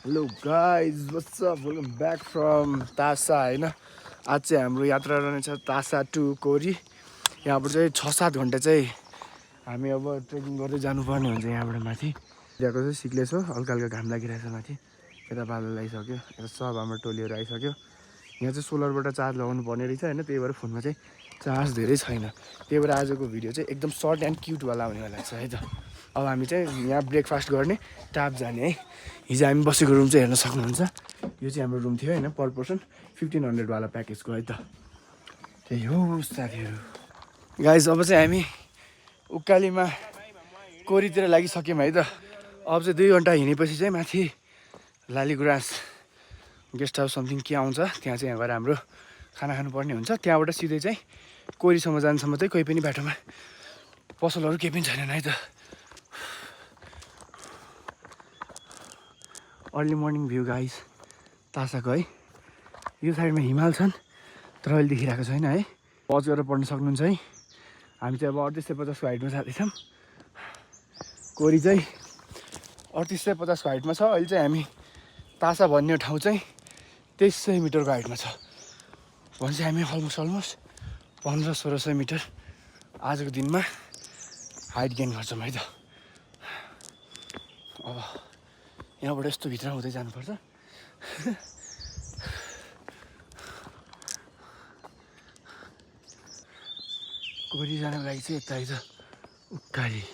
Hello guys what's up welcome back from तासा होइन आज चाहिँ हाम्रो यात्रा रहनेछ तासा टु कोरी। यहाँबाट चाहिँ 6-7 घन्टा चाहिँ हामी अब ट्रेकिङ गर्दै जानुपर्ने हुन्छ। यहाँबाट माथि यहाँको चाहिँ सिक्ले छ, हल्का हल्का घाम लागिरहेछ माथि। यता बादल आइसक्यो, यता सब हाम्रो टोलीहरू आइसक्यो। यहाँ चाहिँ सोलरबाट चार्ज लगाउनु पर्ने रहेछ होइन, त्यही भएर फोनमा चाहिँ चार्ज धेरै छैन। त्यही भएर आजको भिडियो चाहिँ एकदम सर्ट एन्ड क्युटवाला हुनेवाला छ है त। अब हामी चाहिँ यहाँ ब्रेकफास्ट गर्ने, टाप जाने है। हिजो हामी बसेको रुम चाहिँ हेर्न सक्नुहुन्छ। यो चाहिँ हाम्रो रुम थियो होइन, पर पर्सन 1500 वाला प्याकेजको है त। त्यही हो साथीहरू। गाइज अब चाहिँ हामी उकालीमा कोरीतिर लागिसक्यौँ है त। अब चाहिँ 2 घन्टा हिँडेपछि चाहिँ माथि लालीगुराँस गेस्ट हाउस समथिङ के आउँछ, त्यहाँ चाहिँ गएर हाम्रो खाना खानुपर्ने हुन्छ। त्यहाँबाट सिधै चाहिँ कोरीसम्म जानुसम्म चाहिँ कोही पनि बाटोमा पसलहरू केही पनि छैनन् है त। अर्ली मर्निङ भ्यू गाइस तासाको है। यो साइडमा हिमाल छन् तर अहिले देखिरहेको छैन है। पज गरेर पढ्न सक्नुहुन्छ है। हामी चाहिँ अब 3850 हाइटमा जाँदैछौँ। कोरी चाहिँ 3850 हाइटमा छ। अहिले चाहिँ हामी तासा भन्ने ठाउँ चाहिँ 2300 मिटरको हाइटमा छ। भनेपछि हामी अलमोस्ट 1500-1600 मिटर आजको दिनमा हाइट गेन गर्छौँ है त। अब यहाँबाट यस्तो भित्र हुँदै जानुपर्छ। कोरी जानको लागि चाहिँ यता आइज उकाली।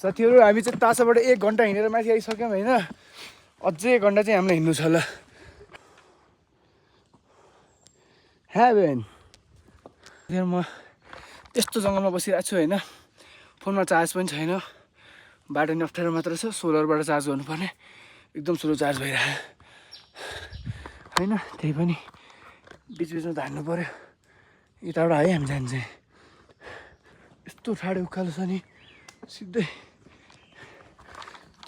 साथीहरू हामी चाहिँ तासाबाट 1 घन्टा हिँडेर माथि आइसक्यौँ होइन। अझै 1 घन्टा चाहिँ हामीलाई हिँड्नु छ ल। हेभेन म यस्तो जङ्गलमा बसिरहेको छु होइन। फोनमा चार्ज पनि छैन, बाटो नि अप्ठ्यारो मात्र छ। सोलरबाट चार्ज गर्नुपर्ने, एकदम स्लो चार्ज भइरहेको होइन। त्यही पनि बिचबिचमा धान्नु पऱ्यो। यताबाट है हामी जान्छ। यस्तो ठाडो उकालो छ नि, सिधै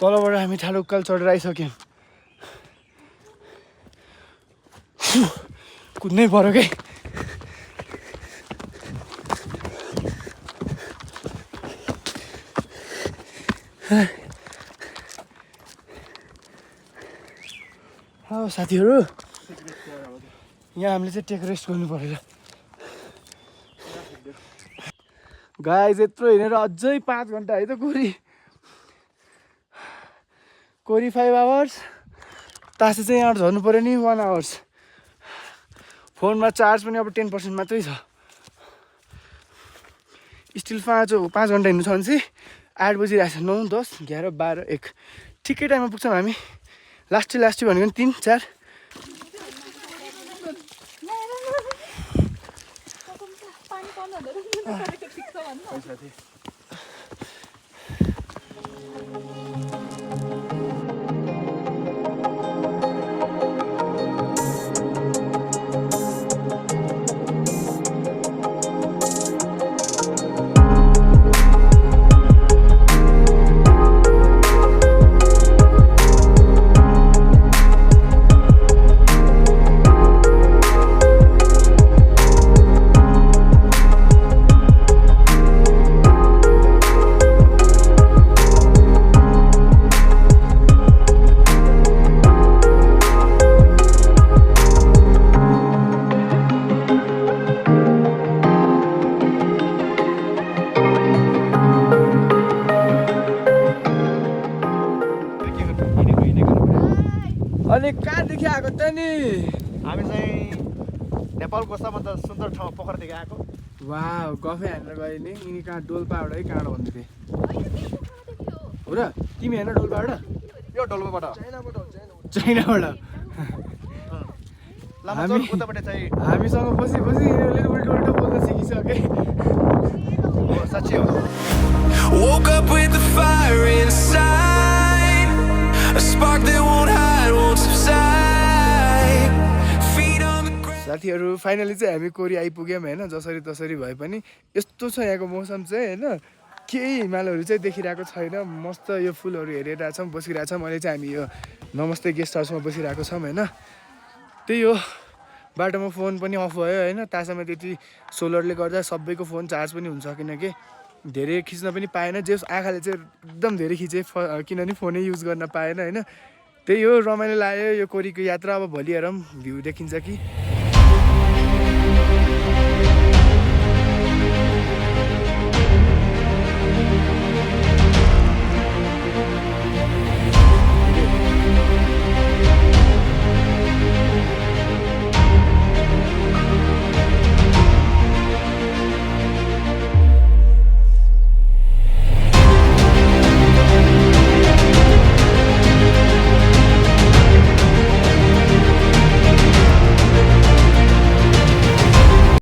तलबाट हामी ठाडो उकालो चढेर आइसक्यौँ। कुद्नै पऱ्यो क्या। अब साथीहरू यहाँ हामीले चाहिँ टेक रेस्ट गर्नु परेर गाइस यत्रो हिँडेर अझै 5 घन्टा है त। कोरी 5 आवर्स, तासा चाहिँ यहाँ झर्नु पऱ्यो नि 1 आवर्स। फोनमा चार्ज पनि अब 10% मात्रै छ। स्टिल 5 घन्टा हिँड्नु छ भने चाहिँ 8 बजिरहेछ। 9, 10, 11, 12, 1 ठिकै टाइममा पुग्छौँ हामी। लास्टी भनेको 3, 4। अनि कहाँदेखि आएको त नि? हामी चाहिँ नेपालको सबभन्दा सुन्दर ठाउँ पोखरादेखि आएको। वाह गफै हानेर गयो नि। यिनी कहाँ डोल्पाबाट है कहाँबाट भन्दै थिएँ हो र? तिमी हेर्न डोल्पाबाट? यो डोल्पाबाट चाइनाबाट उताबाट चाहिँ हामीसँग बसी यिनीहरूले उल्टो उल्टो बोल्न सिकिसके। साँच्चै हो। Woke up with the fire inside, a spark that won't hide, won't subside. Feet on the ground. साथीहरू फाइनली चाहिँ हामी कोरी आइपुग्यौँ होइन। जसरी तसरी भए पनि यस्तो छ यहाँको मौसम चाहिँ होइन। केही हिमालहरू चाहिँ देखिरहेको छैन। मस्त यो फुलहरू हेरिरहेको छौँ, बसिरहेको छौँ। अहिले चाहिँ हामी यो नमस्ते गेस्ट हाउसमा बसिरहेको छौँ होइन। त्यही हो बाटोमा फोन पनि अफ भयो होइन। तासामा त्यति सोलरले गर्दा सबैको फोन चार्ज पनि हुन्छ किनकि धेरै खिच्न पनि पाएन। जे आँखाले चाहिँ एकदम धेरै खिचेँ किनभने फोनै युज गर्न पाएन होइन। त्यही हो रमाइलो लाग्यो यो कोरीको यात्रा। अब भोलि हेरौँ भ्यू देखिन्छ कि।